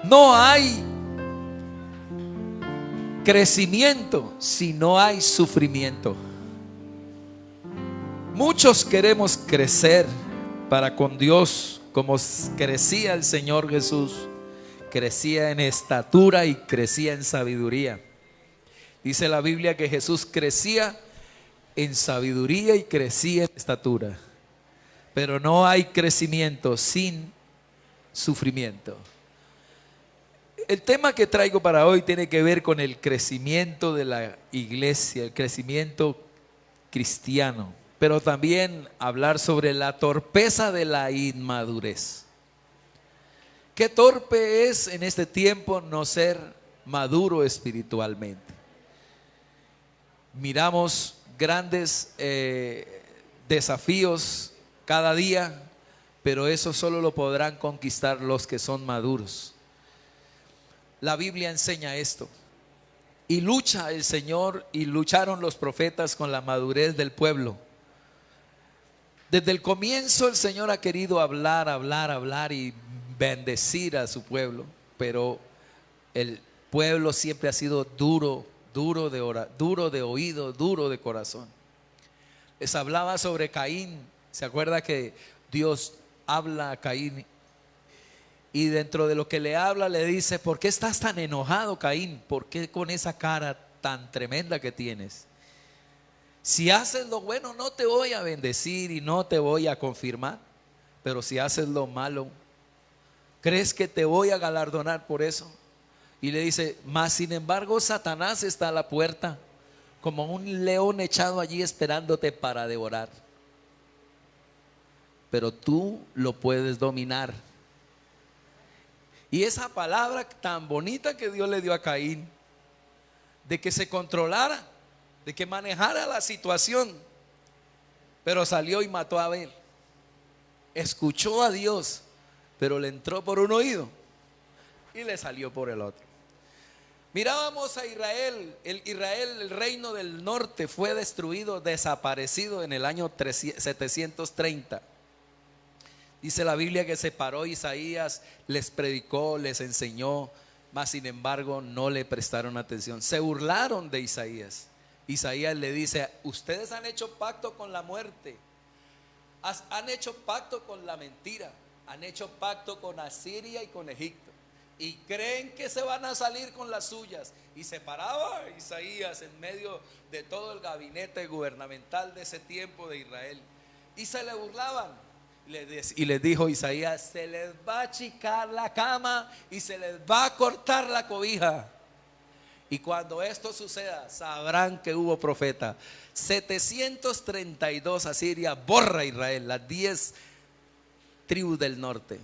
No hay crecimiento si no hay sufrimiento. Muchos queremos crecer para con Dios como crecía el Señor Jesús. Crecía en estatura y crecía en sabiduría. Dice la Biblia que Jesús crecía en sabiduría y crecía en estatura. Pero no hay crecimiento sin sufrimiento. El tema que traigo para hoy tiene que ver con el crecimiento de la iglesia, el crecimiento cristiano, pero también hablar sobre la torpeza de la inmadurez. Qué torpe es en este tiempo no ser maduro espiritualmente. Miramos grandes desafíos cada día, pero eso solo lo podrán conquistar los que son maduros. La Biblia enseña esto. Y lucha el Señor y lucharon los profetas con la madurez del pueblo. Desde el comienzo el Señor ha querido hablar y bendecir a su pueblo, pero el pueblo siempre ha sido duro de oído, duro de corazón. Les hablaba sobre Caín. ¿Se acuerda que Dios habla a Caín? Y dentro de lo que le habla le dice: ¿por qué estás tan enojado, Caín? ¿Por qué con esa cara tan tremenda que tienes? Si haces lo bueno no te voy a bendecir y no te voy a confirmar, pero si haces lo malo, ¿crees que te voy a galardonar por eso? Y le dice: mas sin embargo Satanás está a la puerta, como un león echado allí esperándote para devorar, pero tú lo puedes dominar. Y esa palabra tan bonita que Dios le dio a Caín, de que se controlara, de que manejara la situación, pero salió y mató a Abel. Escuchó a Dios, pero le entró por un oído y le salió por el otro. Mirábamos a Israel. El reino del norte fue destruido, desaparecido en el año 730. Dice la Biblia que se paró Isaías, les predicó, les enseñó, mas sin embargo no le prestaron atención. Se burlaron de Isaías. Isaías le dice: ustedes han hecho pacto con la muerte, han hecho pacto con la mentira, han hecho pacto con Asiria y con Egipto, y creen que se van a salir con las suyas. Y se paraba Isaías en medio de todo el gabinete gubernamental de ese tiempo de Israel, y se le burlaban. Y les dijo Isaías: se les va a achicar la cama y se les va a cortar la cobija. Y cuando esto suceda, sabrán que hubo profeta. 732 Asiria borra a Israel, las 10 tribus del norte.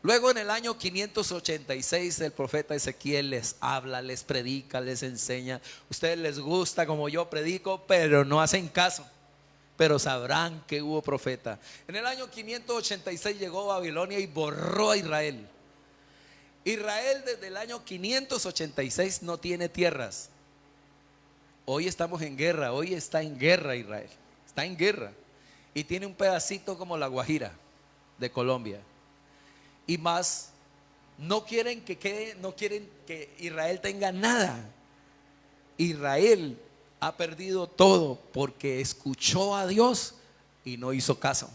Luego en el año 586 el profeta Ezequiel les habla, les predica, les enseña. Ustedes les gusta como yo predico, pero no hacen caso. Pero sabrán que hubo profeta. En el año 586 llegó Babilonia y borró a Israel. Israel desde el año 586 no tiene tierras. Hoy estamos en guerra, hoy está en guerra Israel. Está en guerra. Y tiene un pedacito como La Guajira de Colombia. Y más, no quieren que Israel tenga nada. Israel ha perdido todo porque escuchó a Dios y no hizo caso.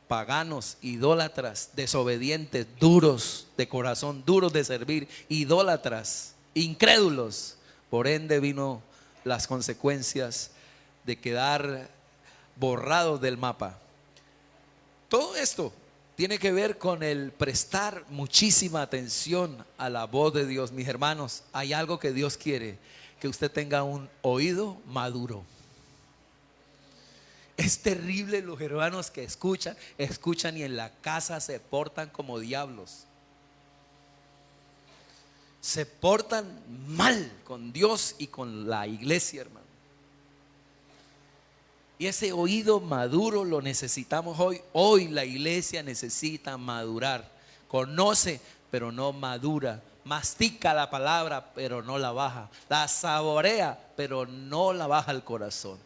Paganos, idólatras, desobedientes, duros de corazón, duros de servir, idólatras, incrédulos. Por ende vino las consecuencias de quedar borrados del mapa. Todo esto tiene que ver con el prestar muchísima atención a la voz de Dios. Mis hermanos, hay algo que Dios quiere: que usted tenga un oído maduro. Es terrible los hermanos que escuchan y en la casa se portan como diablos. Se portan mal con Dios y con la iglesia, hermano. Y ese oído maduro lo necesitamos hoy. Hoy la iglesia necesita madurar. Conoce, pero no madura. Mastica la palabra, pero no la baja. La saborea, pero no la baja al corazón.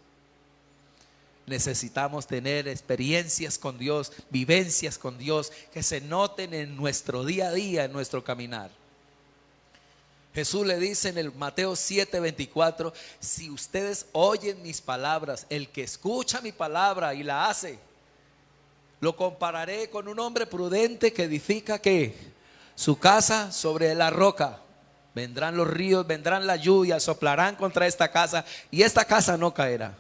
necesitamos tener experiencias con Dios, vivencias con Dios, que se noten en nuestro día a día, en nuestro caminar. Jesús le dice en el Mateo 7:24: si ustedes oyen mis palabras, el que escucha mi palabra y la hace, lo compararé con un hombre prudente que edifica ¿qué? Su casa sobre la roca. Vendrán los ríos, vendrán las lluvias, soplarán contra esta casa y esta casa no caerá.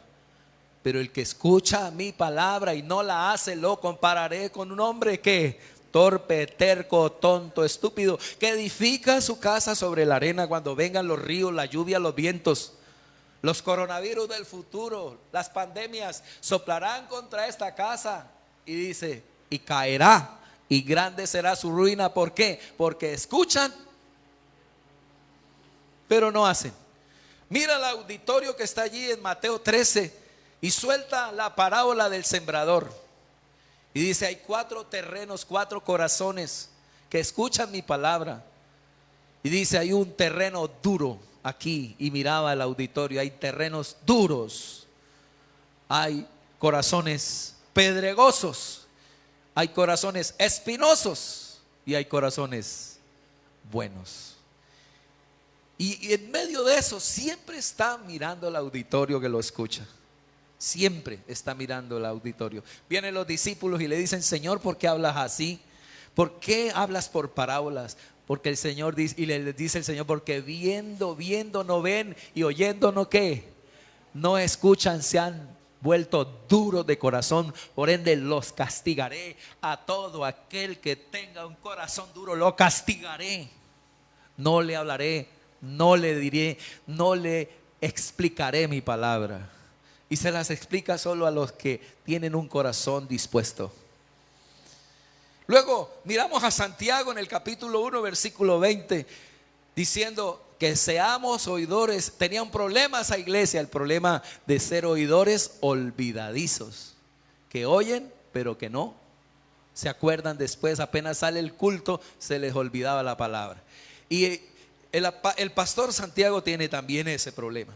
Pero el que escucha mi palabra y no la hace, lo compararé con un hombre que torpe, terco, tonto, estúpido, que edifica su casa sobre la arena. Cuando vengan los ríos, la lluvia, los vientos, los coronavirus del futuro, las pandemias, soplarán contra esta casa, y dice, y caerá, y grande será su ruina. ¿Por qué? Porque escuchan, pero no hacen. Mira el auditorio que está allí en Mateo 13 y suelta la parábola del sembrador. Y dice, hay 4 terrenos, 4 corazones que escuchan mi palabra. Y dice, hay un terreno duro aquí. Y miraba el auditorio, hay terrenos duros. Hay corazones pedregosos. Hay corazones espinosos. Y hay corazones buenos. Y en medio de eso siempre está mirando el auditorio que lo escucha. Siempre está mirando el auditorio. Vienen los discípulos y le dicen, Señor, ¿por qué hablas así? ¿Por qué hablas por parábolas? Porque el Señor dice, y le dice el Señor, porque viendo no ven, y oyendo no ¿qué? No escuchan, se han vuelto duros de corazón. Por ende los castigaré. A todo aquel que tenga un corazón duro lo castigaré. No le hablaré, no le diré, no le explicaré mi palabra. Y se las explica solo a los que tienen un corazón dispuesto. Luego miramos a Santiago en el capítulo 1 versículo 20, diciendo que seamos oidores. Tenía un problema esa iglesia, el problema de ser oidores olvidadizos, que oyen pero que no se acuerdan después. Apenas sale el culto se les olvidaba la palabra. Y el pastor Santiago tiene también ese problema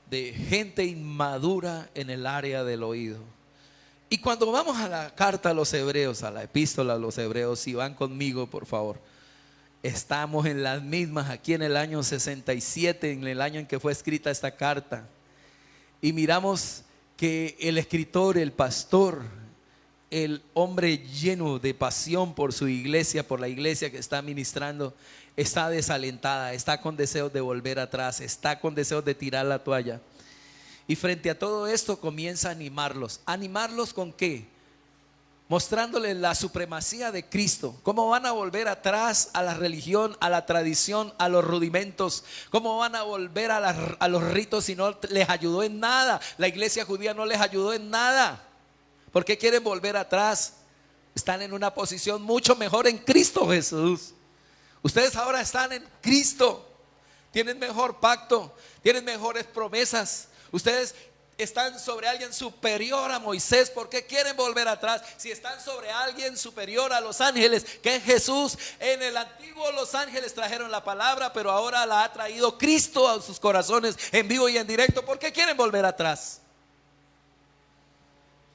de gente inmadura en el área del oído. Y cuando vamos a la carta a los hebreos, a la epístola a los hebreos, si van conmigo por favor, estamos en las mismas, aquí en el año 67, en el año en que fue escrita esta carta. Y miramos que el escritor, el pastor, el hombre lleno de pasión por su iglesia, por la iglesia que está ministrando, está desalentada, está con deseos de volver atrás, está con deseos de tirar la toalla. Y frente a todo esto comienza a animarlos. ¿Animarlos con qué? Mostrándoles la supremacía de Cristo. ¿Cómo van a volver atrás a la religión, a la tradición, a los rudimentos? ¿Cómo van a volver a los ritos si no les ayudó en nada? La iglesia judía no les ayudó en nada. ¿Por qué quieren volver atrás? Están en una posición mucho mejor en Cristo Jesús. Ustedes ahora están en Cristo, tienen mejor pacto, tienen mejores promesas. Ustedes están sobre alguien superior a Moisés. ¿Por qué quieren volver atrás? Si están sobre alguien superior a los ángeles, que es Jesús. En el antiguo los ángeles trajeron la palabra, pero ahora la ha traído Cristo a sus corazones en vivo y en directo. ¿Por qué quieren volver atrás?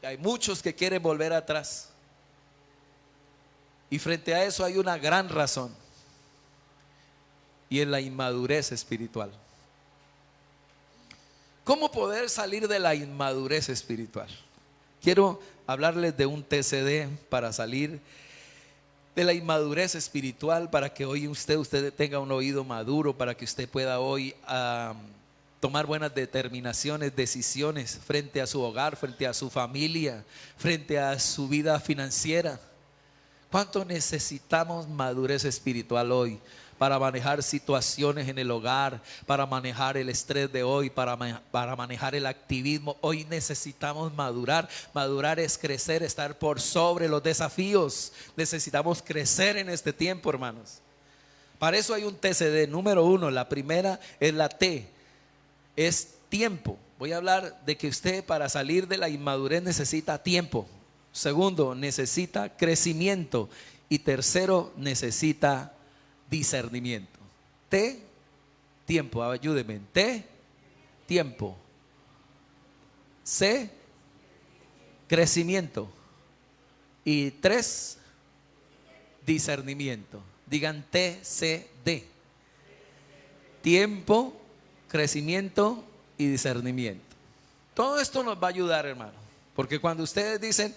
Hay muchos que quieren volver atrás. Y frente a eso hay una gran razón. Y en la inmadurez espiritual. ¿Cómo poder salir de la inmadurez espiritual? Quiero hablarles de un TCD para salir de la inmadurez espiritual, para que hoy usted tenga un oído maduro, para que usted pueda hoy tomar buenas determinaciones, decisiones frente a su hogar, frente a su familia, frente a su vida financiera. ¿Cuánto necesitamos madurez espiritual hoy? Para manejar situaciones en el hogar, para manejar el estrés de hoy, para manejar el activismo. Hoy necesitamos madurar. Madurar es crecer, estar por sobre los desafíos. Necesitamos crecer en este tiempo, hermanos. Para eso hay un TCD. Número 1, la primera es la T, es tiempo. Voy a hablar de que usted, para salir de la inmadurez, necesita tiempo. Segundo, necesita crecimiento. Y tercero, necesita discernimiento. T, tiempo, ayúdeme. T, tiempo. C, crecimiento. Y 3, discernimiento. Digan TCD. Tiempo, crecimiento y discernimiento. Todo esto nos va a ayudar, hermano. Porque cuando ustedes dicen,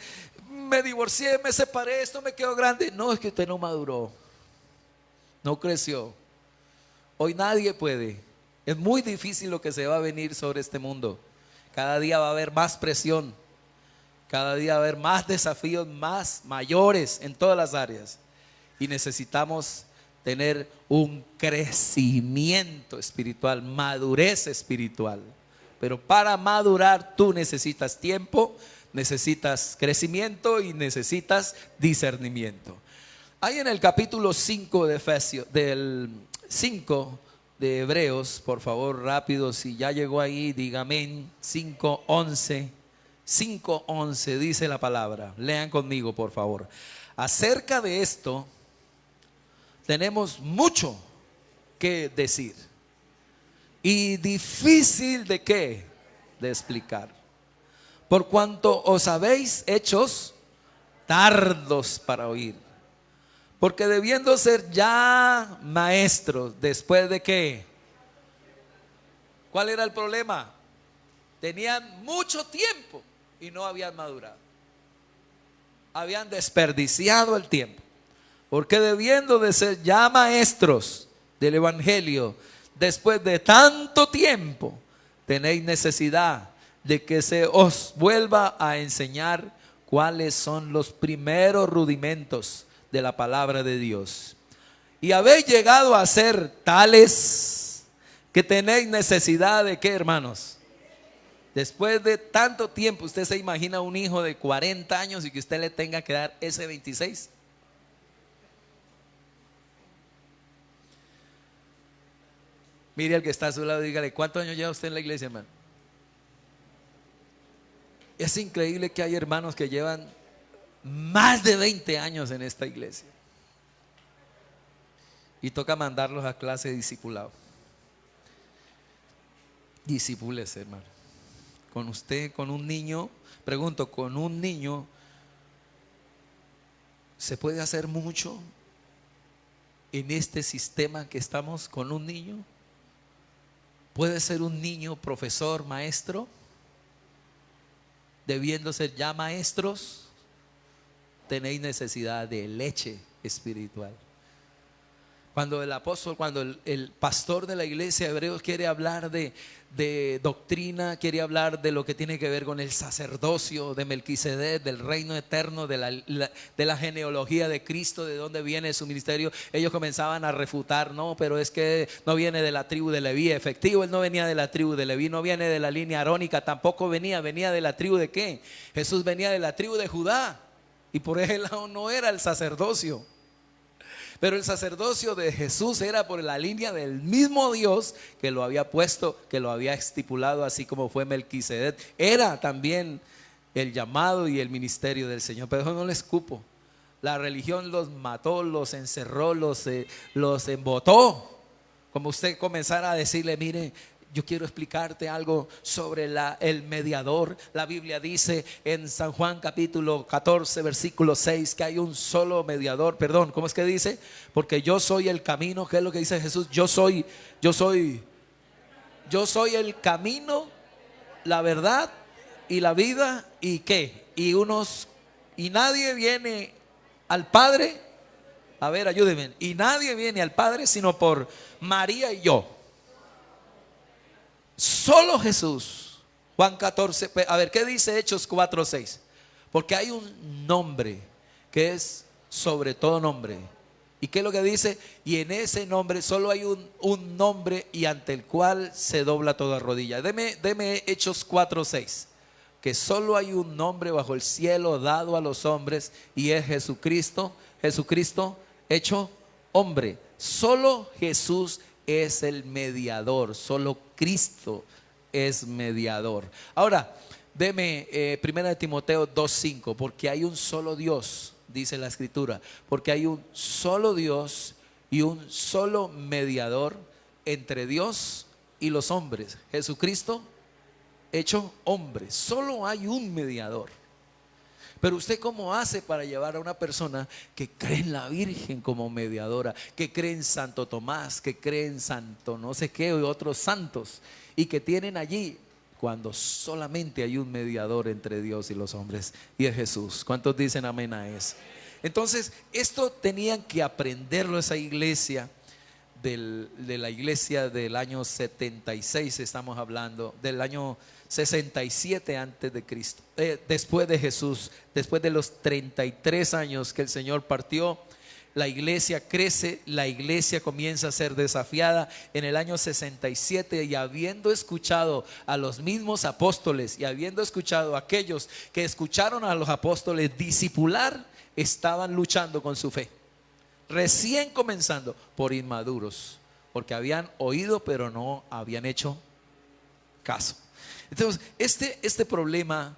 me divorcié, me separé, esto me quedó grande. No, es que usted no maduró, no creció. Hoy nadie puede. Es muy difícil lo que se va a venir sobre este mundo. Cada día va a haber más presión. Cada día va a haber más desafíos, más mayores en todas las áreas. Y necesitamos tener un crecimiento espiritual, madurez espiritual. Pero para madurar tú necesitas tiempo, necesitas crecimiento y necesitas discernimiento. Hay en el capítulo 5 de Efesios, del 5 de Hebreos, por favor, rápido, si ya llegó ahí, dígame, 5:11. 5:11 dice la palabra. Lean conmigo, por favor. Acerca de esto tenemos mucho que decir y difícil de qué, de explicar, por cuanto os habéis hechos tardos para oír, porque debiendo ser ya maestros, después de qué. ¿Cuál era el problema? Tenían mucho tiempo y no habían madurado. Habían desperdiciado el tiempo. Porque debiendo de ser ya maestros del evangelio, después de tanto tiempo, tenéis necesidad de que se os vuelva a enseñar cuáles son los primeros rudimentos de la palabra de Dios. Y habéis llegado a ser tales que tenéis necesidad de ¿qué, hermanos? Después de tanto tiempo, ¿usted se imagina un hijo de 40 años y que usted le tenga que dar ese 26? Mire al que está a su lado y dígale, ¿cuántos años lleva usted en la iglesia, hermano? Es increíble que hay hermanos que llevan más de 20 años en esta iglesia y toca mandarlos a clase de discipulado. Discípulese, hermano. Con usted, con un niño, pregunto, con un niño ¿se puede hacer mucho en este sistema que estamos con un niño? ¿Puede ser un niño profesor, maestro? Debiendo ser ya maestros, tenéis necesidad de leche espiritual. Cuando el apóstol, cuando el pastor de la iglesia de Hebreos quiere hablar de doctrina, quiere hablar de lo que tiene que ver con el sacerdocio de Melquisedec, del reino eterno, de la genealogía de Cristo, de dónde viene su ministerio, ellos comenzaban a refutar, no, pero es que no viene de la tribu de Leví. Efectivo, él no venía de la tribu de Leví, no viene de la línea arónica, tampoco venía de la tribu de ¿qué? Jesús venía de la tribu de Judá y por ese lado no era el sacerdocio. Pero el sacerdocio de Jesús era por la línea del mismo Dios que lo había puesto, que lo había estipulado, así como fue Melquisedec. Era también el llamado y el ministerio del Señor. Pero eso no les cupo. La religión los mató, los encerró, los embotó. Como usted comenzara a decirle, mire, yo quiero explicarte algo sobre el mediador. La Biblia dice en San Juan capítulo 14 versículo 6 que hay un solo mediador. Perdón, ¿cómo es que dice? Porque yo soy el camino. ¿Qué es lo que dice Jesús? Yo soy el camino, la verdad y la vida. ¿Y qué? Y nadie viene al Padre. A ver, ayúdenme. Y nadie viene al Padre sino por María y yo. Solo Jesús. Juan 14, a ver, ¿qué dice Hechos 4:6? Porque hay un nombre que es sobre todo nombre. ¿Y qué es lo que dice? Y en ese nombre solo hay un nombre y ante el cual se dobla toda rodilla. Deme Hechos 4:6. Que solo hay un nombre bajo el cielo dado a los hombres y es Jesucristo. Jesucristo hecho hombre. Solo Jesús es el mediador, solo Cristo es mediador. Ahora, deme 1 Timoteo 2:5, porque hay un solo Dios, dice la escritura, porque hay un solo Dios y un solo mediador entre Dios y los hombres, Jesucristo hecho hombre. Solo hay un mediador. Pero usted cómo hace para llevar a una persona que cree en la Virgen como mediadora, que cree en Santo Tomás, que cree en Santo no sé qué y otros santos, y que tienen allí, cuando solamente hay un mediador entre Dios y los hombres, y es Jesús? ¿Cuántos dicen amén a eso? Entonces, esto tenían que aprenderlo esa iglesia de la iglesia del año 76, estamos hablando, del año 67 antes de Cristo, después de Jesús, después de los 33 años que el Señor partió. La iglesia crece, la iglesia comienza a ser desafiada en el año 67, y habiendo escuchado a los mismos apóstoles y habiendo escuchado a aquellos que escucharon a los apóstoles discipular, estaban luchando con su fe, recién comenzando, por inmaduros, porque habían oído pero no habían hecho caso. Entonces, este problema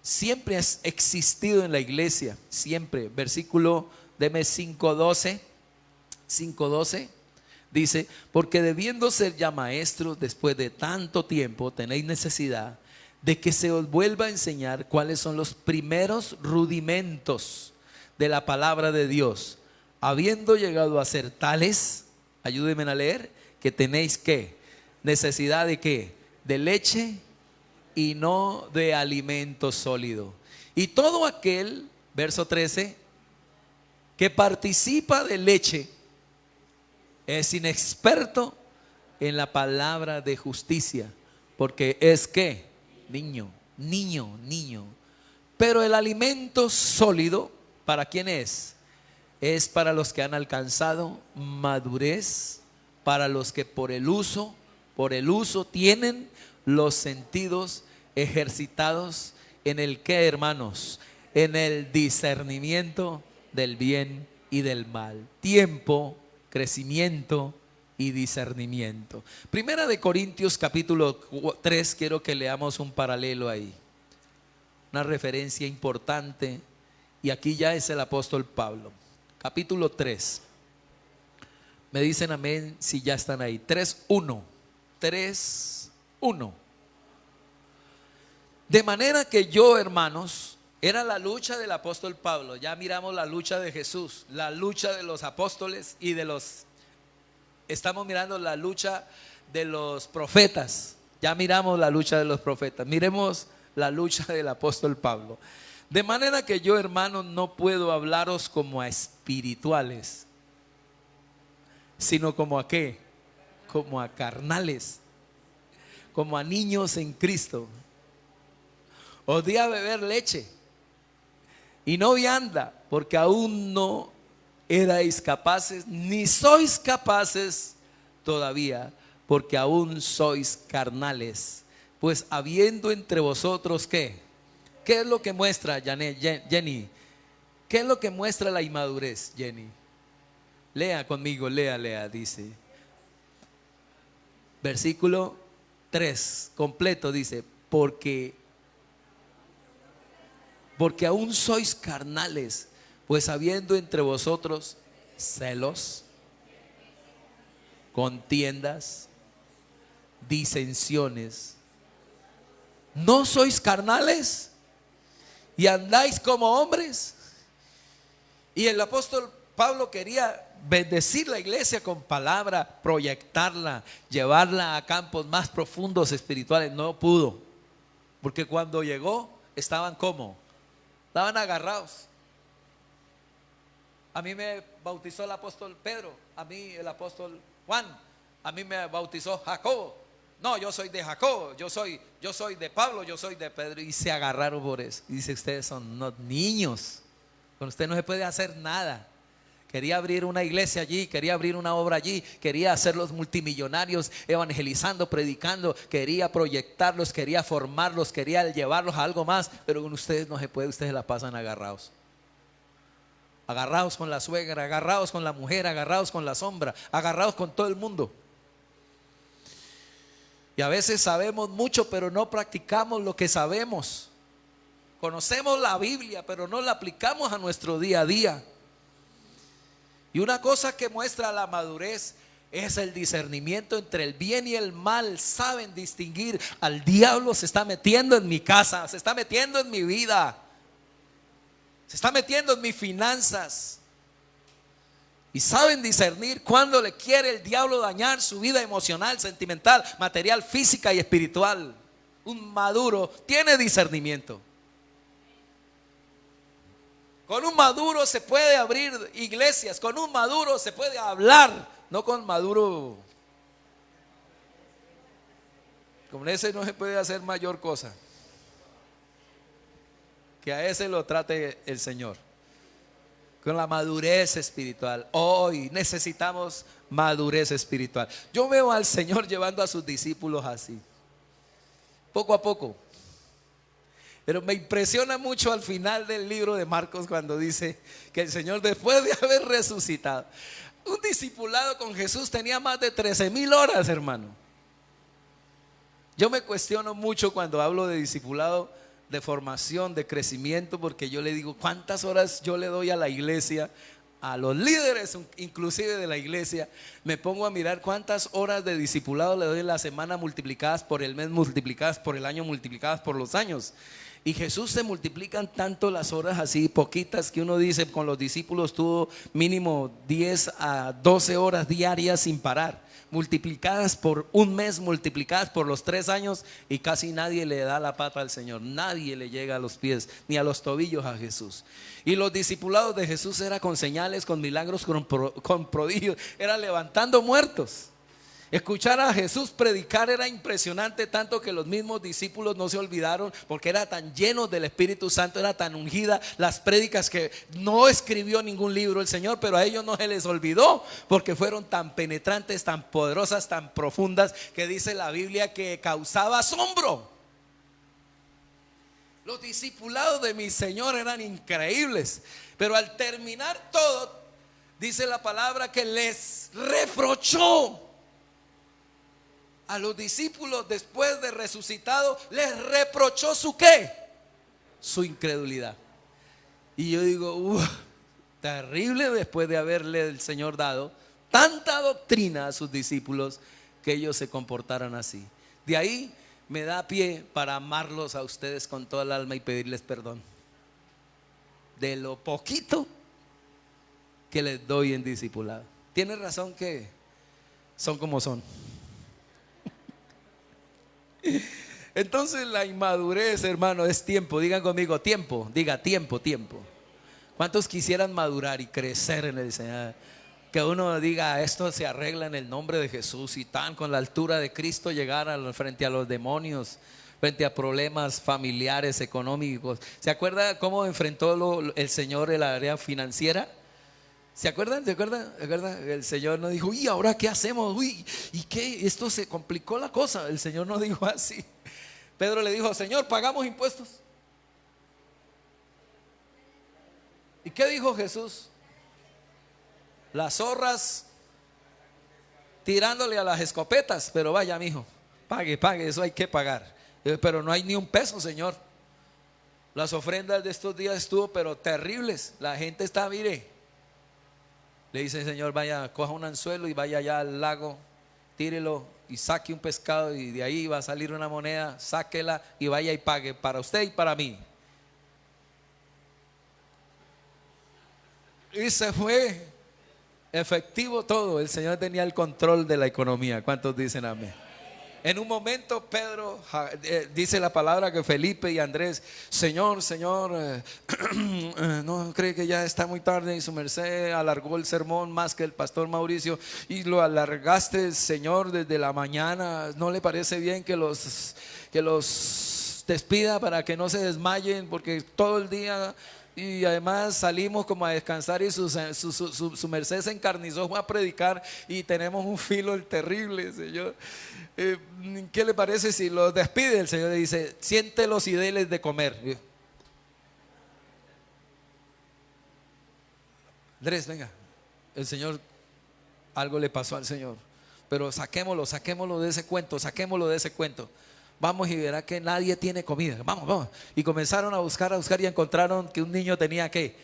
siempre ha existido en la iglesia, siempre. Versículo, deme 5:12 dice: porque debiendo ser ya maestros después de tanto tiempo, tenéis necesidad de que se os vuelva a enseñar cuáles son los primeros rudimentos de la palabra de Dios, habiendo llegado a ser tales, ayúdenme a leer, que tenéis que necesidad de qué, de leche y no de alimento sólido. Y todo aquel, verso 13, que participa de leche es inexperto en la palabra de justicia, porque es que niño. Pero el alimento sólido, ¿para quién es? Es para los que han alcanzado madurez, para los que por el uso tienen los sentidos ejercitados en el que, hermanos, en el discernimiento del bien y del mal. Tiempo, crecimiento y discernimiento. Primera de Corintios capítulo 3, quiero que leamos un paralelo ahí, una referencia importante, y aquí ya es el apóstol Pablo. Capítulo 3. Me dicen amén si ya están ahí. 3:1. De manera que yo, hermanos, era la lucha del apóstol Pablo. Ya miramos la lucha de Jesús, la lucha de los apóstoles y estamos mirando la lucha de los profetas. Ya miramos la lucha de los profetas. Miremos la lucha del apóstol Pablo. De manera que yo, hermanos, no puedo hablaros como a espirituales, sino como a ¿qué? Como a carnales, como a niños en Cristo. Os di a beber leche y no vianda, porque aún no erais capaces, ni sois capaces todavía, porque aún sois carnales. Pues habiendo entre vosotros ¿qué? ¿Qué es lo que muestra, Jenny? ¿Qué es lo que muestra la inmadurez, Jenny? Lea conmigo, lea, dice. Versículo 3, completo, dice: porque aún sois carnales, pues habiendo entre vosotros celos, contiendas, disensiones. ¿No sois carnales y andáis como hombres? Y el apóstol Pablo quería bendecir la iglesia con palabra, proyectarla, llevarla a campos más profundos espirituales. No pudo, porque cuando llegó estaban como, estaban agarrados. A mí me bautizó el apóstol Pedro, a mí el apóstol Juan, a mí me bautizó Jacobo. No, yo soy de Jacobo, yo soy de Pablo, yo soy de Pedro. Y se agarraron por eso. Y dice: ustedes son unos niños, con ustedes no se puede hacer nada. Quería abrir una iglesia allí, quería abrir una obra allí, quería hacerlos multimillonarios, evangelizando, predicando, quería proyectarlos, quería formarlos, quería llevarlos a algo más. Pero con ustedes no se puede, ustedes la pasan agarrados. Agarrados con la suegra, agarrados con la mujer, agarrados con la sombra, agarrados con todo el mundo. Y a veces sabemos mucho, pero no practicamos lo que sabemos. Conocemos la Biblia, pero no la aplicamos a nuestro día a día. Y una cosa que muestra la madurez es el discernimiento entre el bien y el mal. Saben distinguir: al diablo se está metiendo en mi casa, se está metiendo en mi vida. Se está metiendo en mis finanzas. Y saben discernir cuándo le quiere el diablo dañar su vida emocional, sentimental, material, física y espiritual. Un maduro tiene discernimiento. Con un maduro se puede abrir iglesias, con un maduro se puede hablar, no con maduro. Con ese no se puede hacer mayor cosa. Que a ese lo trate el Señor. Con la madurez espiritual. Hoy necesitamos madurez espiritual. Yo veo al Señor llevando a sus discípulos así, poco a poco. Pero me impresiona mucho al final del libro de Marcos cuando dice que el Señor, después de haber resucitado, un discipulado con Jesús tenía más de 13,000 horas, hermano. Yo me cuestiono mucho cuando hablo de discipulado, de formación, de crecimiento, porque yo le digo, ¿cuántas horas yo le doy a la iglesia? A los líderes inclusive de la iglesia. Me pongo a mirar cuántas horas de discipulado le doy en la semana, multiplicadas por el mes, multiplicadas por el año, multiplicadas por los años. Y Jesús, se multiplican tanto las horas así, poquitas, que uno dice, con los discípulos tuvo mínimo 10 a 12 horas diarias sin parar, multiplicadas por un mes, multiplicadas por los 3 años, y casi nadie le da la pata al Señor. Nadie le llega a los pies ni a los tobillos a Jesús. Y los discipulados de Jesús era con señales, con milagros, con prodigios, era levantando muertos. Escuchar a Jesús predicar era impresionante, tanto que los mismos discípulos no se olvidaron, porque era tan lleno del Espíritu Santo, era tan ungida las prédicas, que no escribió ningún libro el Señor, pero a ellos no se les olvidó, porque fueron tan penetrantes, tan poderosas, tan profundas, que dice la Biblia que causaba asombro. Los discipulados de mi Señor eran increíbles, pero al terminar todo, dice la palabra que les reprochó. A los discípulos, después de resucitado, les reprochó su ¿qué? Su incredulidad. Y yo digo, terrible, después de haberle el Señor dado tanta doctrina a sus discípulos, que ellos se comportaran así. De ahí me da pie para amarlos a ustedes con toda el alma y pedirles perdón de lo poquito que les doy en discipulado. Tiene razón que son como son. Entonces la inmadurez, hermano, es tiempo. Digan conmigo, tiempo. Diga tiempo, tiempo. ¿Cuántos quisieran madurar y crecer en el Señor? Que uno diga, esto se arregla en el nombre de Jesús, y tan con la altura de Cristo llegar frente a los demonios, frente a problemas familiares, económicos. ¿Se acuerda cómo enfrentó el Señor el área financiera? ¿Se acuerdan? ¿Se acuerdan? El Señor no dijo, uy, ¿ahora qué hacemos? Uy, ¿y qué? Esto se complicó la cosa. El Señor no dijo así. Pedro le dijo, Señor, ¿pagamos impuestos? ¿Y qué dijo Jesús? Las zorras tirándole a las escopetas. Pero vaya, mijo, pague, eso hay que pagar. Pero no hay ni un peso, Señor. Las ofrendas de estos días estuvo pero terribles. La gente está, mire. Le dice el Señor, vaya, coja un anzuelo y vaya allá al lago, tírelo y saque un pescado, y de ahí va a salir una moneda, sáquela y vaya y pague para usted y para mí. Y se fue efectivo todo. El Señor tenía el control de la economía. ¿Cuántos dicen amén? En un momento Pedro, dice la palabra que Felipe y Andrés, Señor, ¿no cree que ya está muy tarde y su merced alargó el sermón más que el pastor Mauricio, y lo alargaste, Señor, desde la mañana? ¿No le parece bien que los despida para que no se desmayen? Porque todo el día, y además salimos como a descansar, y su merced se encarnizó, fue a predicar, y tenemos un filo terrible, Señor. ¿Qué le parece si los despide? El Señor le dice, siéntelos y déles de comer. Andrés, venga. El Señor, algo le pasó al Señor, pero saquémoslo de ese cuento. Vamos y verá que nadie tiene comida. Vamos. Y comenzaron a buscar y encontraron que un niño tenía ¿qué?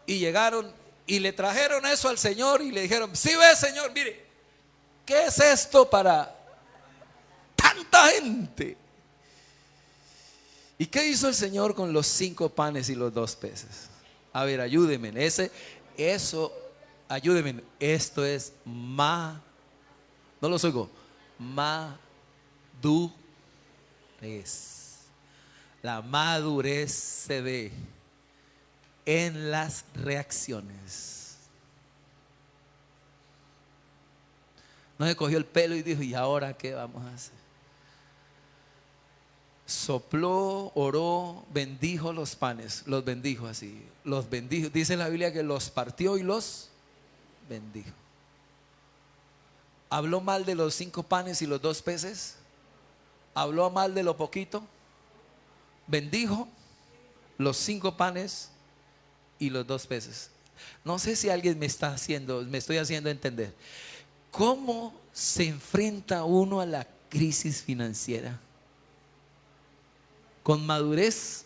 Y llegaron y le trajeron eso al Señor y le dijeron, sí ve, Señor, mire, ¿qué es esto para tanta gente? ¿Y qué hizo el Señor con los 5 panes y los 2 peces? A ver, ayúdenme. Ayúdenme. Esto es no los oigo. Madurez. La madurez se ve en las reacciones. No se cogió el pelo y dijo: ¿y ahora qué vamos a hacer? Sopló, oró, bendijo los panes, los bendijo así, los bendijo. Dice la Biblia que los partió y los bendijo. ¿Habló mal de los 5 panes y los 2 peces? ¿Habló mal de lo poquito? Bendijo los 5 panes y los 2 peces. No sé si alguien me estoy haciendo entender. ¿Cómo se enfrenta uno a la crisis financiera? ¿Con madurez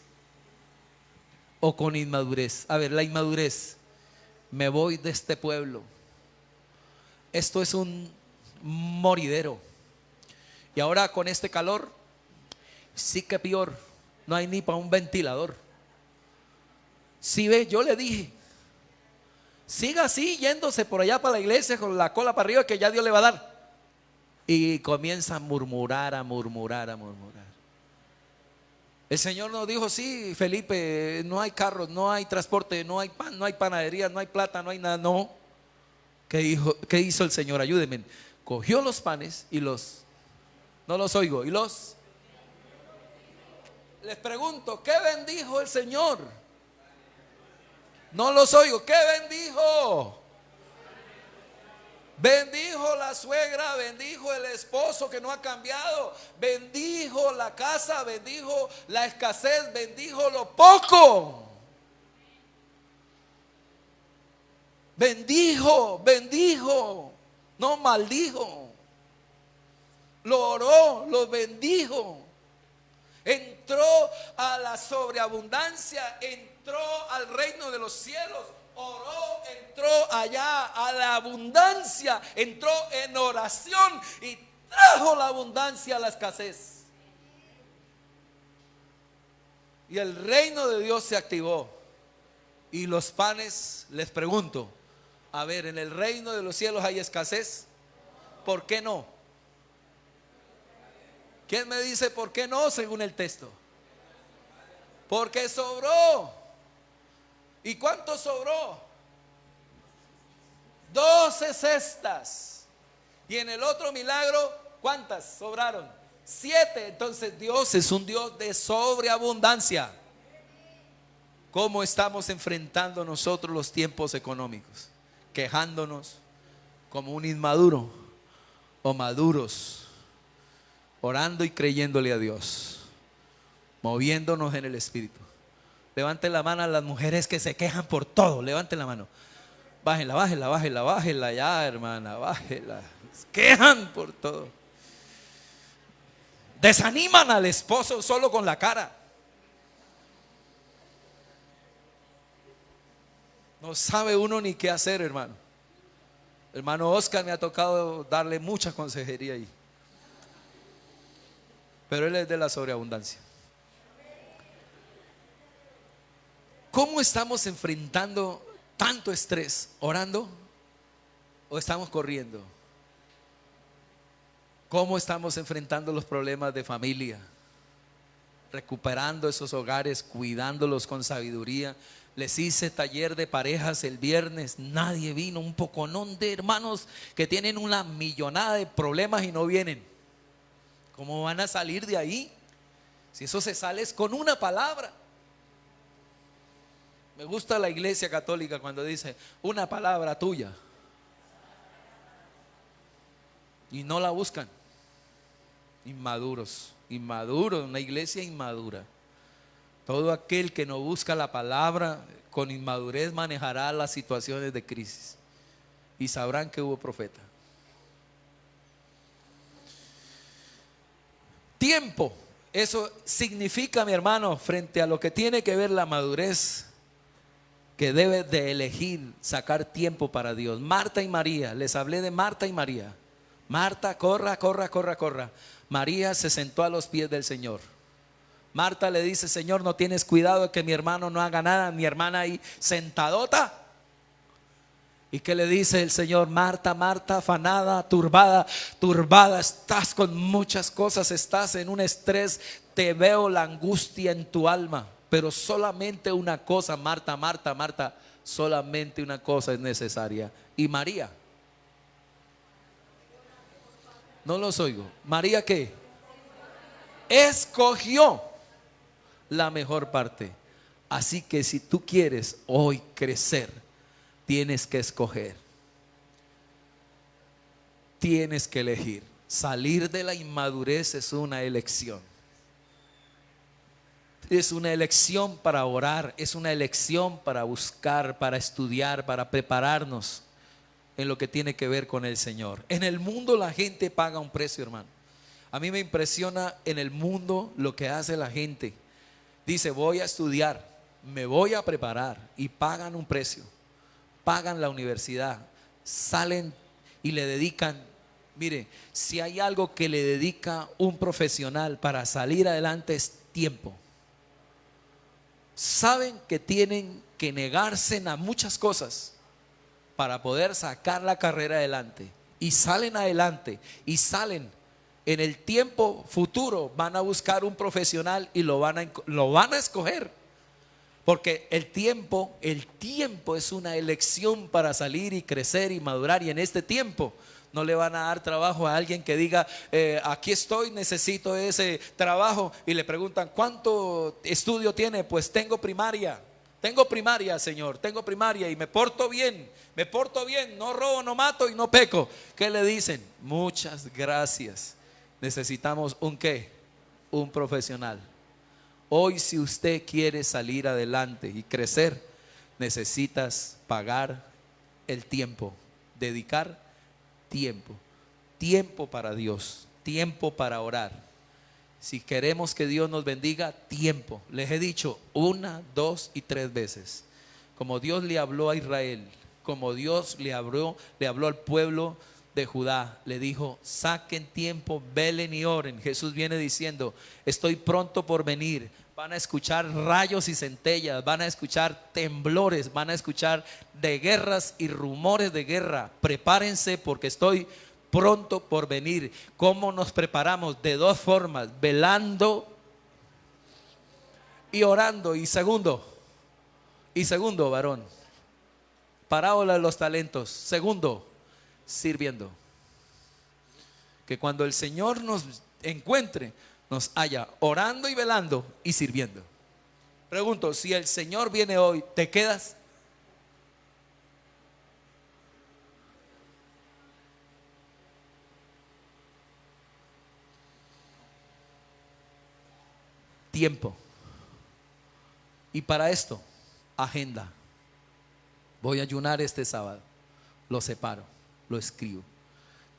o con inmadurez? A ver, la inmadurez: me voy de este pueblo, esto es un moridero, y ahora con este calor sí que peor, no hay ni para un ventilador. Si ve, yo le dije: siga así yéndose por allá para la iglesia con la cola para arriba, que ya Dios le va a dar. Y comienza a murmurar, a murmurar, a murmurar. El Señor nos dijo: sí, Felipe, no hay carros, no hay transporte, no hay pan, no hay panadería, no hay plata, no hay nada. No. ¿Qué hizo el Señor? Ayúdenme. Cogió los panes y no los oigo, les pregunto: ¿qué bendijo el Señor? No los oigo. ¿Qué bendijo? Bendijo la suegra, bendijo el esposo que no ha cambiado, bendijo la casa, bendijo la escasez, bendijo lo poco. Bendijo, no maldijo. Lo oró, lo bendijo. Entró a la sobreabundancia, entró al reino de los cielos. Oró, entró allá a la abundancia, entró en oración y trajo la abundancia a la escasez. Y el reino de Dios se activó. Y los panes, les pregunto: a ver, ¿en el reino de los cielos hay escasez? ¿Por qué no? ¿Quién me dice por qué no según el texto? Porque sobró. ¿Y cuánto sobró? 12 cestas. Y en el otro milagro, ¿cuántas sobraron? 7. Entonces Dios es un Dios de sobreabundancia. ¿Cómo estamos enfrentando nosotros los tiempos económicos? ¿Quejándonos como un inmaduro o maduros, orando y creyéndole a Dios, moviéndonos en el Espíritu? Levanten la mano a las mujeres que se quejan por todo. Levanten la mano. Bájenla ya, hermana, bájenla. Se quejan por todo. Desaniman al esposo solo con la cara. No sabe uno ni qué hacer, hermano. Hermano Oscar me ha tocado darle mucha consejería ahí. Pero él es de la sobreabundancia. ¿Cómo estamos enfrentando tanto estrés? ¿Orando o estamos corriendo? ¿Cómo estamos enfrentando los problemas de familia? Recuperando esos hogares, cuidándolos con sabiduría. Les hice taller de parejas el viernes, nadie vino. Un poconón de hermanos que tienen una millonada de problemas y no vienen. ¿Cómo van a salir de ahí? Si eso se sale es con una palabra. Me gusta la iglesia católica cuando dice: una palabra tuya. Y no la buscan. Inmaduros, una iglesia inmadura. Todo aquel que no busca la palabra con inmadurez manejará las situaciones de crisis. Y sabrán que hubo profeta. Tiempo. Eso significa, mi hermano, frente a lo que tiene que ver la madurez, que debe de elegir sacar tiempo para Dios. Marta y María, les hablé de Marta y María. Marta, corra. María se sentó a los pies del Señor. Marta le dice: Señor, ¿no tienes cuidado de que mi hermano no haga nada? Mi hermana ahí sentadota. ¿Y qué le dice el Señor? Marta, Marta, afanada, turbada, turbada, estás con muchas cosas, estás en un estrés, te veo la angustia en tu alma, pero solamente una cosa, Marta, Marta, Marta, solamente una cosa es necesaria. ¿Y María? No los oigo. ¿María qué? Escogió la mejor parte. Así que si tú quieres hoy crecer, tienes que escoger. Tienes que elegir. Salir de la inmadurez es una elección. Es una elección para orar, es una elección para buscar, para estudiar, para prepararnos en lo que tiene que ver con el Señor. En el mundo la gente paga un precio, hermano. A mí me impresiona en el mundo lo que hace la gente. Dice: voy a estudiar, me voy a preparar, y pagan un precio. Pagan la universidad, salen y le dedican. Mire, si hay algo que le dedica un profesional para salir adelante es tiempo. Saben que tienen que negarse a muchas cosas para poder sacar la carrera adelante, y salen adelante, y salen en el tiempo futuro, van a buscar un profesional y lo van a escoger, porque el tiempo es una elección para salir y crecer y madurar. Y en este tiempo no le van a dar trabajo a alguien que diga: aquí estoy, necesito ese trabajo, y le preguntan: ¿cuánto estudio tiene? Pues tengo primaria, Señor, tengo primaria y me porto bien, no robo, no mato y no peco. ¿Qué le dicen? Muchas gracias. Necesitamos un ¿qué? Un profesional. Hoy, si usted quiere salir adelante y crecer, necesitas pagar el tiempo, dedicar tiempo, tiempo para Dios, tiempo para orar. Si queremos que Dios nos bendiga, tiempo. Les he dicho 1, 2 y 3 veces. Como Dios le habló a Israel, como Dios le habló al pueblo de Judá, le dijo: saquen tiempo, velen y oren. Jesús viene diciendo: estoy pronto por venir. Van a escuchar rayos y centellas, van a escuchar temblores, van a escuchar de guerras y rumores de guerra. Prepárense, porque estoy pronto por venir. ¿Cómo nos preparamos? De 2 formas: velando y orando. Y segundo, varón, parábola de los talentos. Segundo, sirviendo. Que cuando el Señor nos encuentre, nos haya orando y velando y sirviendo. Pregunto: si el Señor viene hoy, ¿te quedas? Tiempo. Y para esto, agenda. Voy a ayunar este sábado. Lo separo, lo escribo.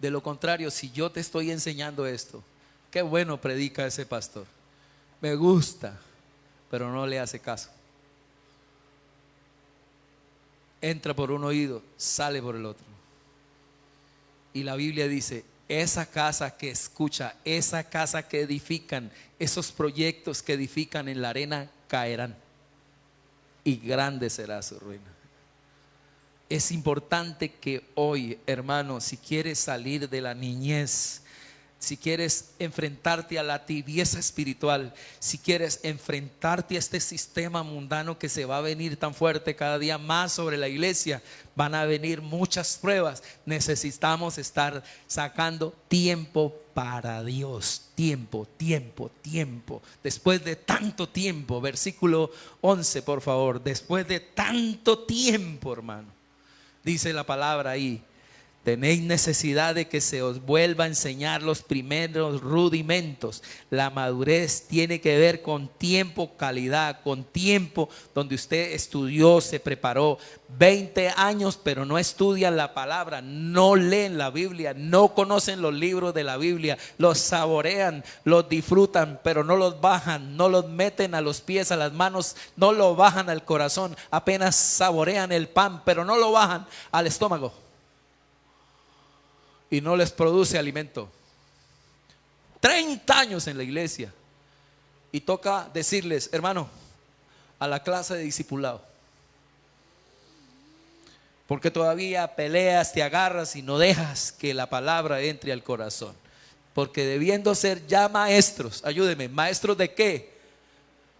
De lo contrario, si yo te estoy enseñando esto, qué bueno predica ese pastor, me gusta, pero no le hace caso. Entra por un oído, sale por el otro. Y la Biblia dice: esa casa que escucha, esa casa que edifican, esos proyectos que edifican en la arena caerán, y grande será su ruina. Es importante que hoy, hermano, si quieres salir de la niñez, si quieres enfrentarte a la tibieza espiritual, si quieres enfrentarte a este sistema mundano que se va a venir tan fuerte cada día más sobre la iglesia, van a venir muchas pruebas. Necesitamos estar sacando tiempo para Dios. Tiempo. Después de tanto tiempo, versículo 11, por favor. Después de tanto tiempo, hermano, dice la palabra ahí: tenéis necesidad de que se os vuelva a enseñar los primeros rudimentos. La madurez tiene que ver con tiempo, calidad, con tiempo donde usted estudió, se preparó 20 años, pero no estudian la palabra, no leen la Biblia, no conocen los libros de la Biblia, los saborean, los disfrutan, pero no los bajan, no los meten a los pies, a las manos, no lo bajan al corazón. Apenas saborean el pan, pero no lo bajan al estómago, y no les produce alimento. 30 años en la iglesia y toca decirles, hermano, a la clase de discipulado, porque todavía peleas, te agarras y no dejas que la palabra entre al corazón. Porque debiendo ser ya maestros, ayúdeme, ¿maestros de qué?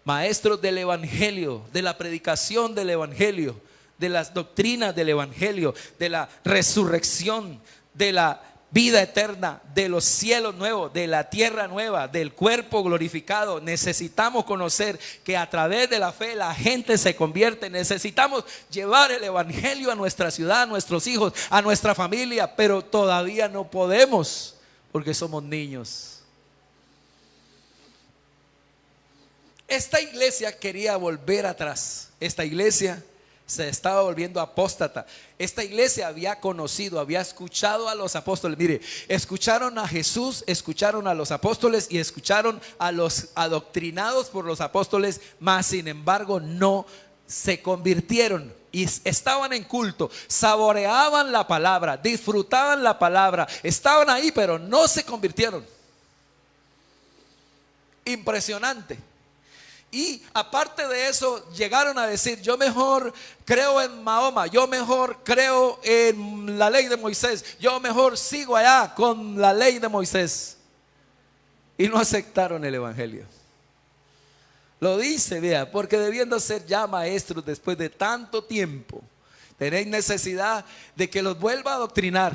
Maestros del evangelio, de la predicación del evangelio, de las doctrinas del evangelio, de la resurrección, de la vida eterna, de los cielos nuevos, de la tierra nueva, del cuerpo glorificado. Necesitamos conocer que a través de la fe la gente se convierte. Necesitamos llevar el evangelio a nuestra ciudad, a nuestros hijos, a nuestra familia, pero todavía no podemos porque somos niños. Esta iglesia quería volver atrás. Esta iglesia se estaba volviendo apóstata. Esta iglesia había conocido, había escuchado a los apóstoles. Mire, escucharon a Jesús, escucharon a los apóstoles y escucharon a los adoctrinados por los apóstoles, mas sin embargo no se convirtieron. Y estaban en culto, saboreaban la palabra, disfrutaban la palabra, estaban ahí, pero no se convirtieron. Impresionante. Y aparte de eso, llegaron a decir: yo mejor creo en Mahoma, yo mejor creo en la ley de Moisés, yo mejor sigo allá con la ley de Moisés. Y no aceptaron el evangelio. Lo dice, vea, porque debiendo ser ya maestros después de tanto tiempo, tenéis necesidad de que los vuelva a adoctrinar,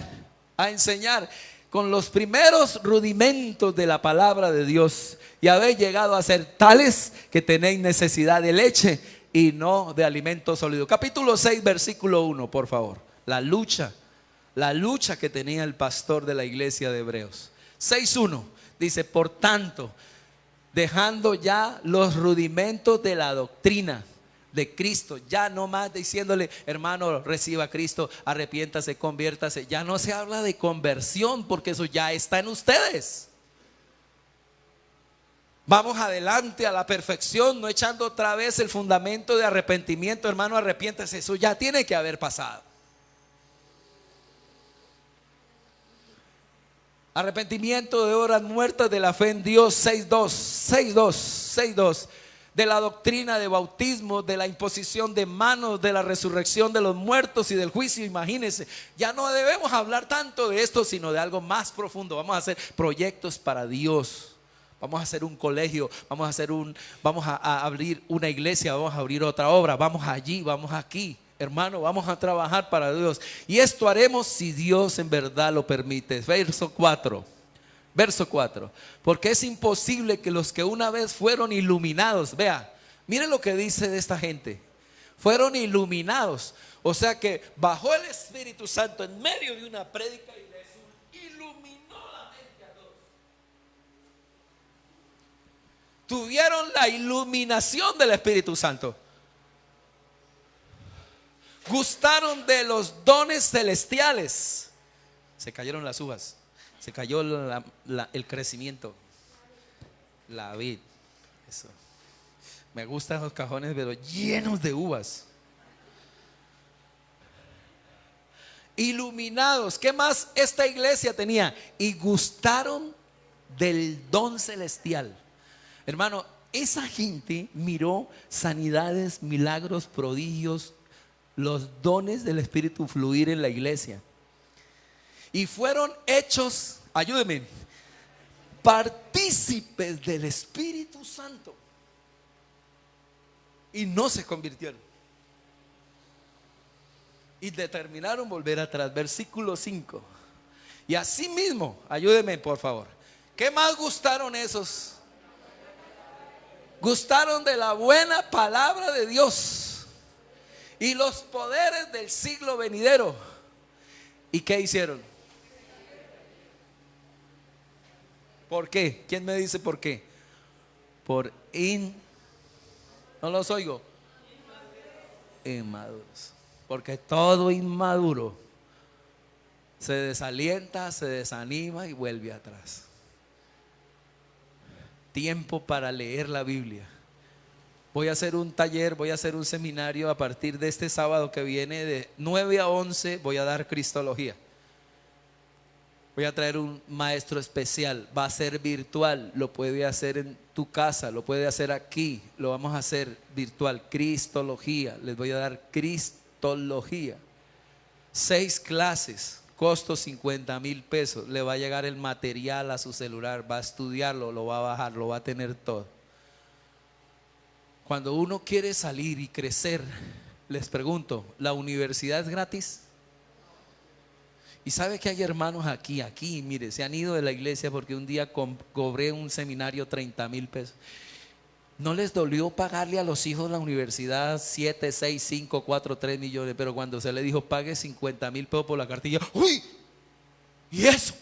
a enseñar con los primeros rudimentos de la palabra de Dios, y habéis llegado a ser tales que tenéis necesidad de leche y no de alimento sólido. Capítulo 6, versículo 1, por favor. La lucha que tenía el pastor de la iglesia de Hebreos. 6:1 dice: por tanto, dejando ya los rudimentos de la doctrina de Cristo, ya no más diciéndole: hermano, reciba a Cristo, arrepiéntase, conviértase. Ya no se habla de conversión, porque eso ya está en ustedes. Vamos adelante a la perfección, no echando otra vez el fundamento de arrepentimiento. Hermano, arrepiéntase, eso ya tiene que haber pasado. Arrepentimiento de obras muertas de la fe en Dios. 6:2 de la doctrina de bautismo, de la imposición de manos, de la resurrección de los muertos y del juicio. Imagínense, ya no debemos hablar tanto de esto, sino de algo más profundo. Vamos a hacer proyectos para Dios. Vamos a hacer un colegio, vamos a abrir una iglesia, vamos a abrir otra obra, vamos allí, vamos aquí. Hermano, vamos a trabajar para Dios. Y esto haremos si Dios en verdad lo permite. Verso 4. Porque es imposible que los que una vez fueron iluminados, vea, miren lo que dice de esta gente. Fueron iluminados. O sea que bajó el Espíritu Santo en medio de una prédica y les iluminó la mente a todos. Tuvieron la iluminación del Espíritu Santo. Gustaron de los dones celestiales. Se cayeron las uvas. Se cayó el crecimiento. La vid. Eso. Me gustan los cajones, pero llenos de uvas. Iluminados. ¿Qué más esta iglesia tenía? Y gustaron del don celestial. Hermano, esa gente miró sanidades, milagros, prodigios, los dones del Espíritu fluir en la iglesia. Y fueron hechos, ayúdenme, partícipes del Espíritu Santo. Y no se convirtieron. Y determinaron volver atrás. Versículo 5. Y así mismo, ayúdenme por favor. ¿Qué más gustaron esos? Gustaron de la buena palabra de Dios y los poderes del siglo venidero. ¿Y qué hicieron? ¿Por qué? ¿Quién me dice por qué? No los oigo. Inmaduros. Porque todo inmaduro se desalienta, se desanima y vuelve atrás. Tiempo para leer la Biblia. Voy a hacer un taller, voy a hacer un seminario a partir de este sábado que viene de 9 a 11. Voy a dar Cristología. Voy a traer un maestro especial, va a ser virtual, lo puede hacer en tu casa, lo puede hacer aquí, lo vamos a hacer virtual. Cristología, les voy a dar cristología. 6 clases, costo 50,000 pesos. Le va a llegar el material a su celular, va a estudiarlo, lo va a bajar, lo va a tener todo. Cuando uno quiere salir y crecer, les pregunto, ¿la universidad es gratis? Y sabe que hay hermanos aquí, mire, se han ido de la iglesia porque un día cobré un seminario 30,000 pesos. No les dolió pagarle a los hijos de la universidad 7, 6, 5, 4, 3 millones, pero cuando se le dijo pague 50,000 pesos por la cartilla, ¡uy! ¿Y eso?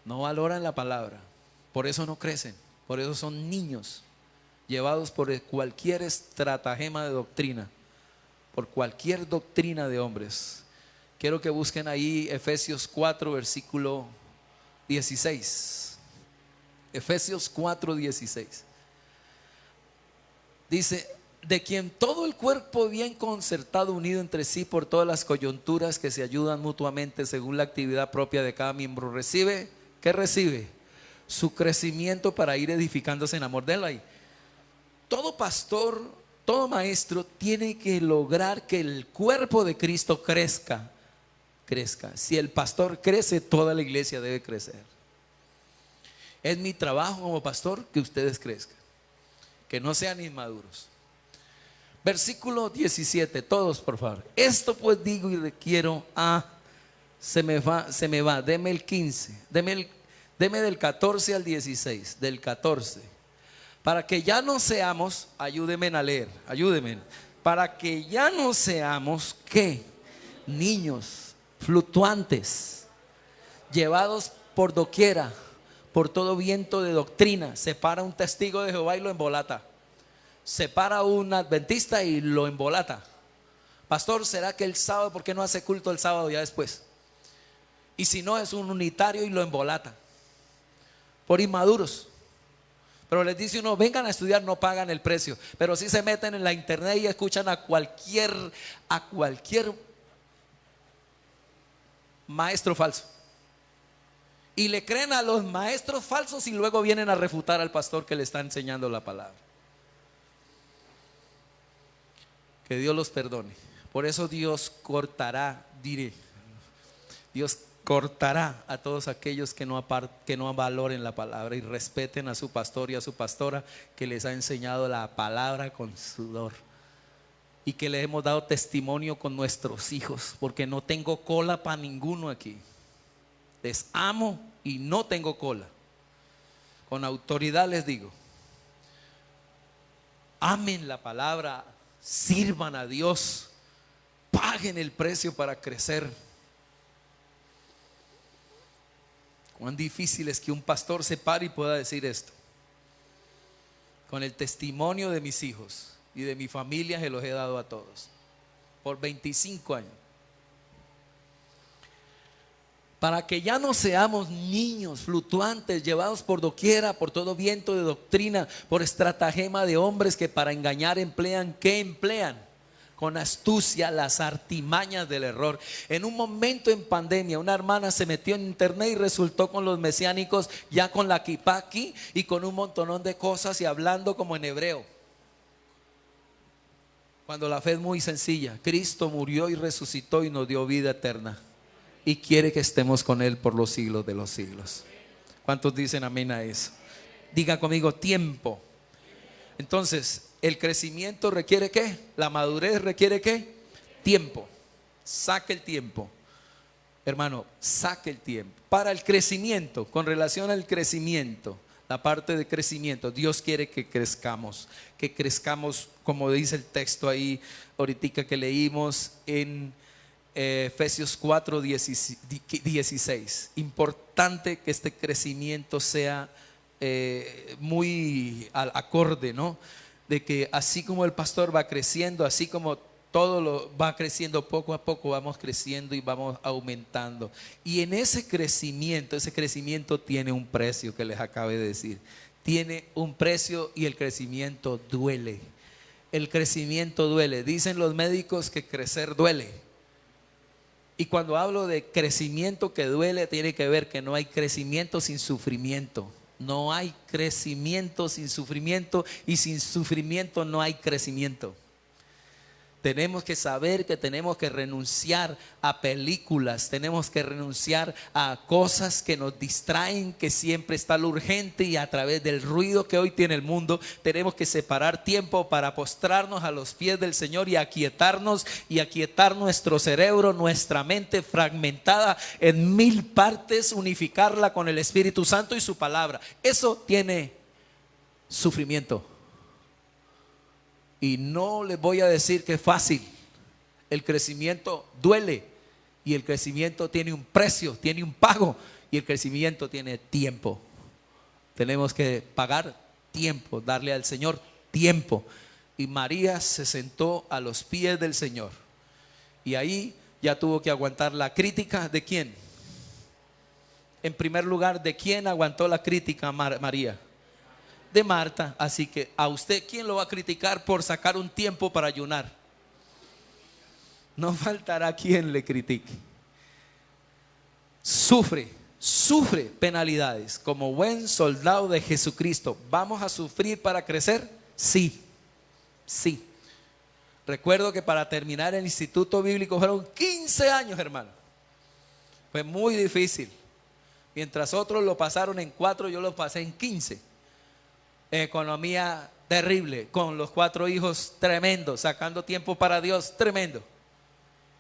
No valoran la palabra, por eso no crecen, por eso son niños llevados por cualquier estratagema de doctrina, por cualquier doctrina de hombres. Quiero que busquen ahí Efesios 4, versículo 16. Efesios 4, 16. Dice: de quien todo el cuerpo bien concertado, unido entre sí por todas las coyunturas que se ayudan mutuamente según la actividad propia de cada miembro, recibe, ¿qué recibe? Su crecimiento para ir edificándose en amor. Denlo ahí. Todo pastor, todo maestro tiene que lograr que el cuerpo de Cristo crezca. Si el pastor crece, toda la iglesia debe crecer. Es mi trabajo como pastor que ustedes crezcan, que no sean inmaduros. Versículo 17, todos por favor. Esto pues digo y requiero se me va, deme el 15, deme del 14 al 16, del 14. Para que ya no seamos, ayúdenme a leer, ayúdenme. Para que ya no seamos, ¿qué? Niños fluctuantes, llevados por doquiera, por todo viento de doctrina. Se para un testigo de Jehová y lo embolata. Se para un adventista y lo embolata. Pastor, ¿será que el sábado, por qué no hace culto el sábado ya después? Y si no, es un unitario y lo embolata. Por inmaduros. Pero les dice uno, vengan a estudiar, no pagan el precio. Pero si se meten en la internet y escuchan a cualquier maestro falso, y le creen a los maestros falsos y luego vienen a refutar al pastor que le está enseñando la palabra. Que Dios los perdone. Por eso Dios cortará, Dios cortará a todos aquellos que no valoren la palabra y respeten a su pastor y a su pastora que les ha enseñado la palabra con sudor, y que le hemos dado testimonio con nuestros hijos, porque no tengo cola para ninguno aquí. Les amo y no tengo cola. Con autoridad les digo, amen la palabra, sirvan a Dios, paguen el precio para crecer. Cuán difícil es que un pastor se pare y pueda decir esto. Con el testimonio de mis hijos y de mi familia se los he dado a todos por 25 años. Para que ya no seamos niños fluctuantes, llevados por doquiera, por todo viento de doctrina, por estratagema de hombres que para engañar emplean, ¿qué emplean? Con astucia las artimañas del error. En un momento en pandemia, una hermana se metió en internet y resultó con los mesiánicos, ya con la kipá aquí y con un montonón de cosas y hablando como en hebreo. Cuando la fe es muy sencilla. Cristo murió y resucitó y nos dio vida eterna, y quiere que estemos con Él por los siglos de los siglos. ¿Cuántos dicen amén a eso? Diga conmigo, tiempo. Entonces, el crecimiento requiere ¿qué? La madurez requiere ¿qué? Tiempo. Saque el tiempo. Hermano, saque el tiempo. Para el crecimiento, con relación al crecimiento, la parte de crecimiento, Dios quiere que crezcamos como dice el texto ahí ahorita que leímos en Efesios 4, 16. Importante que este crecimiento sea muy al acorde, ¿no? De que así como el pastor va creciendo, así como todo lo va creciendo, poco a poco vamos creciendo y vamos aumentando. Y en ese crecimiento tiene un precio que les acabé de decir. Tiene un precio y el crecimiento duele. El crecimiento duele. Dicen los médicos que crecer duele. Y cuando hablo de crecimiento que duele, tiene que ver que no hay crecimiento sin sufrimiento. No hay crecimiento sin sufrimiento, y sin sufrimiento no hay crecimiento. Tenemos que saber que tenemos que renunciar a películas, tenemos que renunciar a cosas que nos distraen, que siempre está lo urgente, y a través del ruido que hoy tiene el mundo, tenemos que separar tiempo para postrarnos a los pies del Señor y aquietarnos y aquietar nuestro cerebro, nuestra mente fragmentada en 1000 partes, unificarla con el Espíritu Santo y su palabra. Eso tiene sufrimiento. Y no les voy a decir que es fácil. El crecimiento duele, y el crecimiento tiene un precio, tiene un pago, y el crecimiento tiene tiempo. Tenemos que pagar tiempo, darle al Señor tiempo. Y María se sentó a los pies del Señor, y ahí ya tuvo que aguantar la crítica. ¿De quién? En primer lugar, ¿de quién aguantó la crítica María? De Marta. Así que a usted, ¿quién lo va a criticar por sacar un tiempo para ayunar? No faltará quien le critique. Sufre penalidades como buen soldado de Jesucristo. ¿Vamos a sufrir para crecer? Sí. Recuerdo que para terminar el instituto bíblico fueron 15 años, hermano. Fue muy difícil. Mientras otros lo pasaron en 4, yo lo pasé en 15. Economía terrible, con los 4 hijos tremendo, sacando tiempo para Dios tremendo,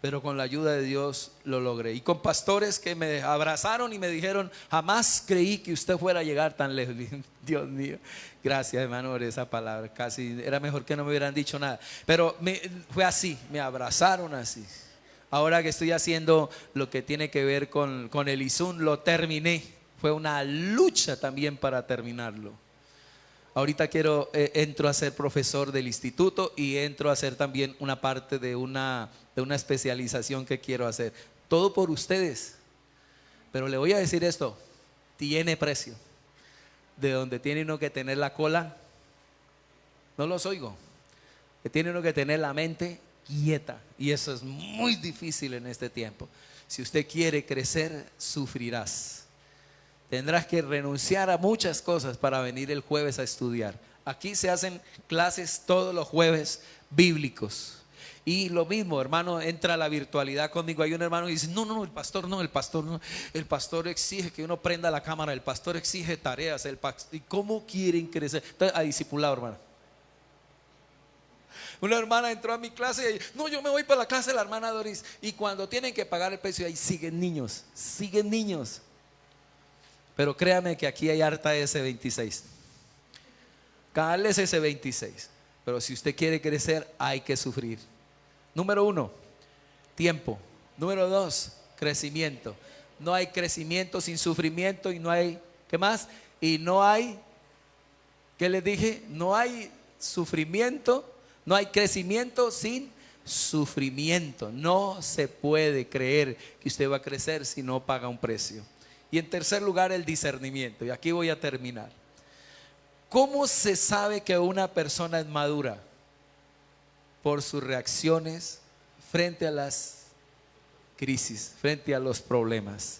pero con la ayuda de Dios lo logré. Y con pastores que me abrazaron y me dijeron: jamás creí que usted fuera a llegar tan lejos. Dios mío, gracias, hermano, por esa palabra. Casi era mejor que no me hubieran dicho nada, pero fue así, me abrazaron así. Ahora que estoy haciendo lo que tiene que ver con el ISUN, lo terminé. Fue una lucha también para terminarlo. Ahorita entro a ser profesor del instituto, y entro a hacer también una parte de una especialización que quiero hacer. Todo por ustedes. Pero le voy a decir esto: tiene precio. De donde tiene uno que tener la cola, no los oigo. Que tiene uno que tener la mente quieta. Y eso es muy difícil en este tiempo. Si usted quiere crecer, sufrirás. Tendrás que renunciar a muchas cosas para venir el jueves a estudiar. Aquí se hacen clases todos los jueves bíblicos. Y lo mismo, hermano, entra la virtualidad conmigo. Hay un hermano que dice: no, el pastor no. El pastor exige que uno prenda la cámara. El pastor exige tareas. ¿Y cómo quieren crecer? Entonces, a discipulado, hermano. Una hermana entró a mi clase y dice: no, yo me voy para la clase de la hermana Doris. Y cuando tienen que pagar el precio, ahí siguen niños. Pero créame que aquí hay harta S26. Cada S26. Pero si usted quiere crecer, hay que sufrir. Número 1, tiempo. Número 2, crecimiento. No hay crecimiento sin sufrimiento, y no hay, ¿qué más? Y no hay, ¿qué les dije? No hay sufrimiento, no hay crecimiento sin sufrimiento. No se puede creer que usted va a crecer si no paga un precio. Y en tercer lugar, el discernimiento. Y aquí voy a terminar. ¿Cómo se sabe que una persona es madura? Por sus reacciones frente a las crisis, frente a los problemas.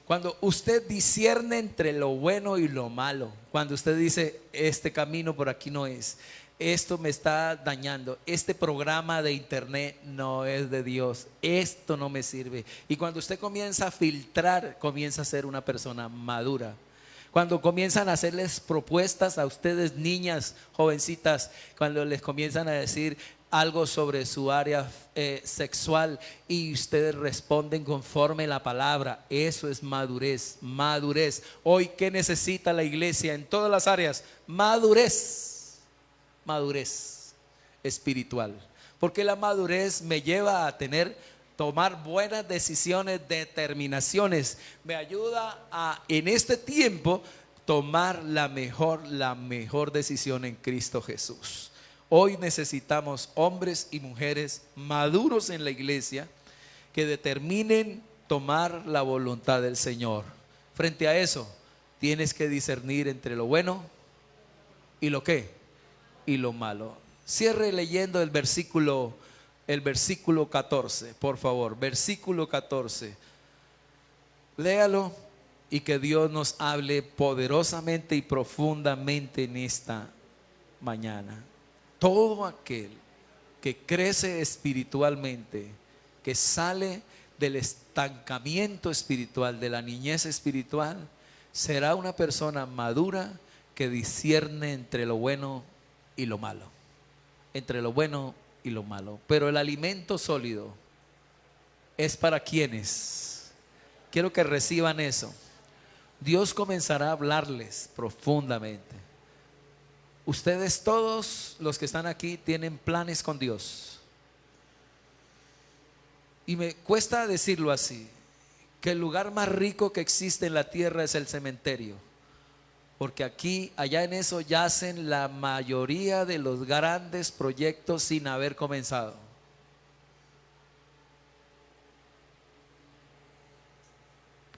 Cuando usted discierne entre lo bueno y lo malo, cuando usted dice: este camino por aquí no es, esto me está dañando, este programa de internet no es de Dios, esto no me sirve. Y cuando usted comienza a filtrar, comienza a ser una persona madura. Cuando comienzan a hacerles propuestas a ustedes, niñas, jovencitas, cuando les comienzan a decir algo sobre su área sexual, y ustedes responden conforme la palabra, eso es madurez. Hoy, ¿qué necesita la iglesia en todas las áreas? Madurez espiritual. Porque la madurez me lleva a tomar buenas decisiones, determinaciones. Me ayuda a, en este tiempo, tomar la mejor decisión en Cristo Jesús. Hoy necesitamos hombres y mujeres maduros en la iglesia, que determinen tomar la voluntad del Señor. Frente a eso, tienes que discernir entre lo bueno y lo ¿qué? Y lo malo. Cierre leyendo el versículo el versículo 14, por favor, versículo 14. Léalo y que Dios nos hable poderosamente y profundamente en esta mañana. Todo aquel que crece espiritualmente, que sale del estancamiento espiritual, de la niñez espiritual, será una persona madura que discierne entre lo bueno y lo malo. Entre lo bueno y lo malo. Pero el alimento sólido es para quienes. Quiero que reciban eso. Dios comenzará a hablarles profundamente. Ustedes todos los que están aquí tienen planes con Dios. Y me cuesta decirlo así, que el lugar más rico que existe en la tierra es el cementerio. Porque aquí, allá en eso yacen la mayoría de los grandes proyectos sin haber comenzado.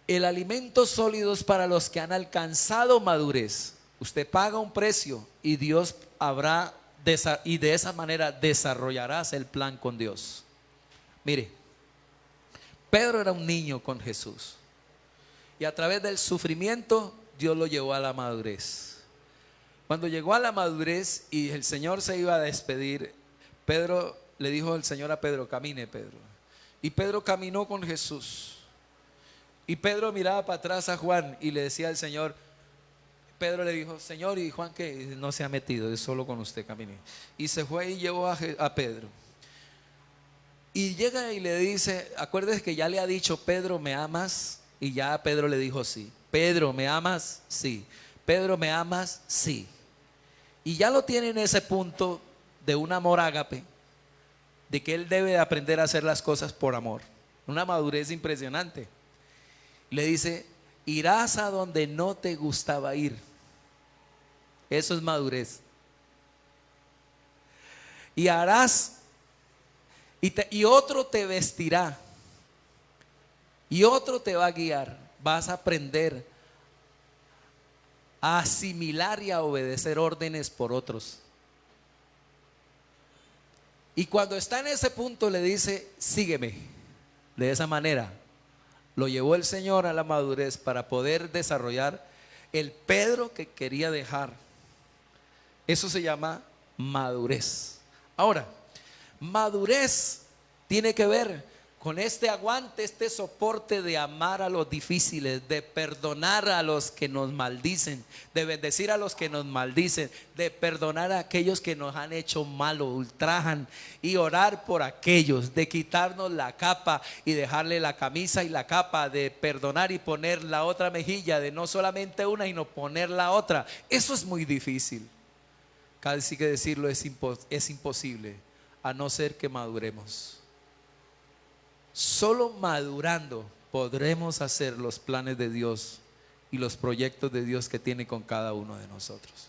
El alimento sólido es para los que han alcanzado madurez. Usted paga un precio y Dios habrá, y de esa manera desarrollarás el plan con Dios. Mire, Pedro era un niño con Jesús y a través del sufrimiento Dios lo llevó a la madurez. Cuando llegó a la madurez y el Señor se iba a despedir, Pedro le dijo el Señor a Pedro: camine, Pedro. Y Pedro caminó con Jesús. Y Pedro miraba para atrás a Juan y le decía al Señor, Pedro le dijo: Señor, ¿y Juan qué? No se ha metido, es solo con usted, camine. Y se fue y llevó a Pedro. Y llega y le dice, acuérdese que ya le ha dicho: Pedro, ¿me amas? Y ya Pedro le dijo sí. Pedro, ¿me amas? Sí. Pedro, ¿me amas? Sí. Y ya lo tiene en ese punto de un amor ágape, de que él debe de aprender a hacer las cosas por amor. Una madurez impresionante. Le dice: irás a donde no te gustaba ir. Eso es madurez. Y harás, y otro te vestirá, y otro te va a guiar. Vas a aprender a asimilar y a obedecer órdenes por otros. Y cuando está en ese punto le dice: sígueme. De esa manera lo llevó el Señor a la madurez para poder desarrollar el Pedro que quería dejar. Eso se llama madurez. Ahora, madurez tiene que ver con este aguante, este soporte de amar a los difíciles, de perdonar a los que nos maldicen, de bendecir a los que nos maldicen, de perdonar a aquellos que nos han hecho malo, ultrajan, y orar por aquellos, de quitarnos la capa y dejarle la camisa y la capa, de perdonar y poner la otra mejilla, de no solamente una sino poner la otra. Eso es muy difícil. Casi que decirlo es imposible, a no ser que maduremos. Solo madurando podremos hacer los planes de Dios y los proyectos de Dios que tiene con cada uno de nosotros.